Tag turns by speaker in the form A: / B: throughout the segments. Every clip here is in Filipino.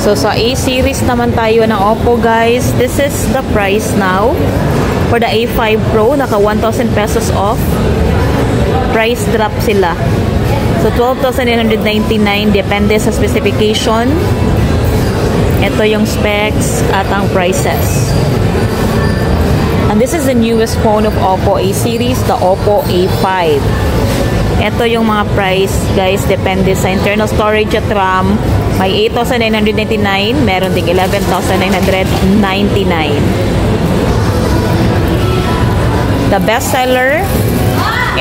A: So, sa A-series naman tayo ng Oppo, guys. This is the price now. For the A5 Pro, naka 1,000 pesos off. Price drop sila. So, 12,999. Depende sa specification. Ito yung specs at ang prices. And this is the newest phone of Oppo A-series, the Oppo A5. Ito yung mga price, guys. Depende sa internal storage at RAM. May 8,999. Meron ding 11,999. The best seller,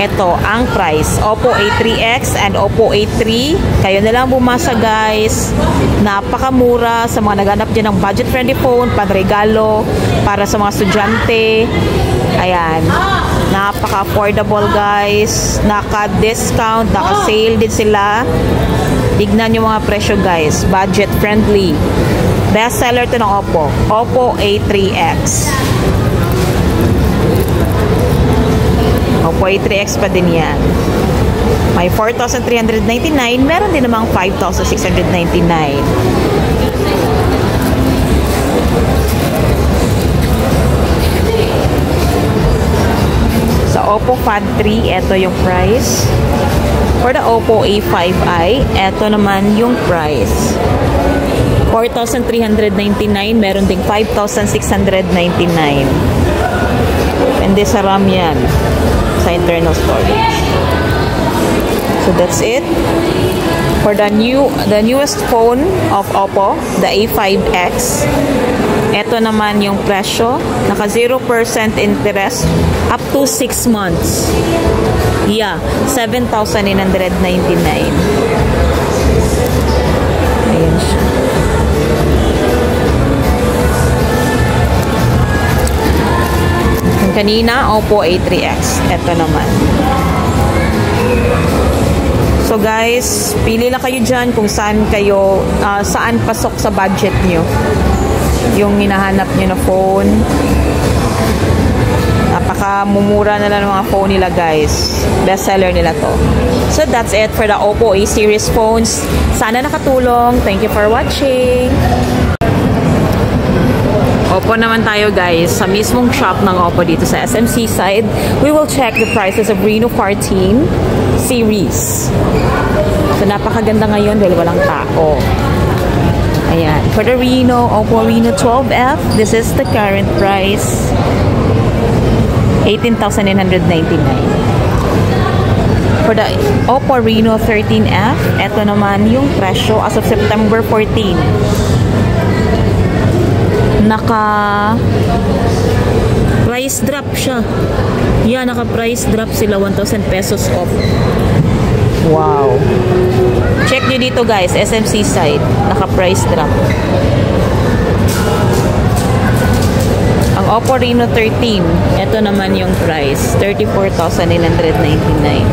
A: ito ang price. Oppo A3X and Oppo A3. Kayo na lang bumasa, guys. Napakamura sa mga naghanap dyan ng budget-friendly phone, panregalo, para sa mga estudyante. Ayan. Napaka-affordable, guys. Naka-discount, naka-sale din sila. Tignan yung mga presyo, guys. Budget-friendly. Best seller to ng Oppo. Oppo A3X. Oppo A3X pa din yan. May 4,399. Meron din namang 5,699. Sa Oppo Find 3, ito yung price. For the Oppo A5i, ito naman yung price. 4,399. Meron ding 5,699. And this sa RAM yan. Sa internal storage. So that's it for the newest phone of Oppo, the A5X. Ito naman yung presyo, naka 0% interest up to 6 months. Yeah, 7,999. Ayan siya. Kanina, Oppo A3X. Ito naman. So guys, pili lang kayo dyan kung saan kayo, saan pasok sa budget nyo. Yung hinahanap nyo na phone. Napakamumura na lang ng mga phone nila, guys. Best seller nila to. So that's it for the Oppo A-series phones. Sana nakatulong. Thank you for watching. Oppo naman tayo, guys, sa mismong shop ng Oppo dito sa SMC side. We will check the prices of Reno 14 series. So napakaganda ngayon dahil walang tao. Ayan. For the Reno, Oppo Reno 12F, this is the current price. 18,999. For the Oppo Reno 13F, ito naman yung presyo as of September 14. Naka price drop siya. Yeah, naka price drop sila, 1,000 pesos off. Wow. Check nyo dito, guys, SMC side. Naka price drop. Ang Oppo Reno 13, ito naman yung price, 34,999.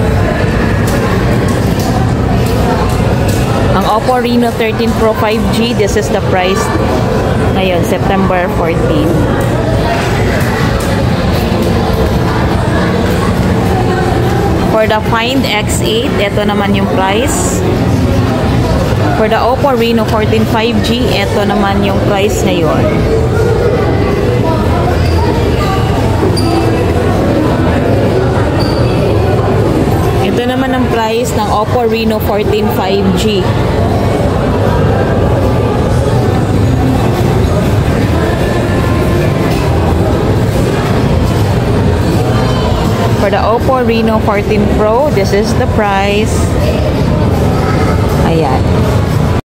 A: Ang Oppo Reno 13 Pro 5G, this is the price ngayon, September 14. For the Find X8, ito naman yung price. For the Oppo Reno 14 5G, ito naman yung price ngayon. Ito naman ang price ng Oppo Reno 14 5G. For the Oppo Reno 14 Pro, this is the price. Ayan.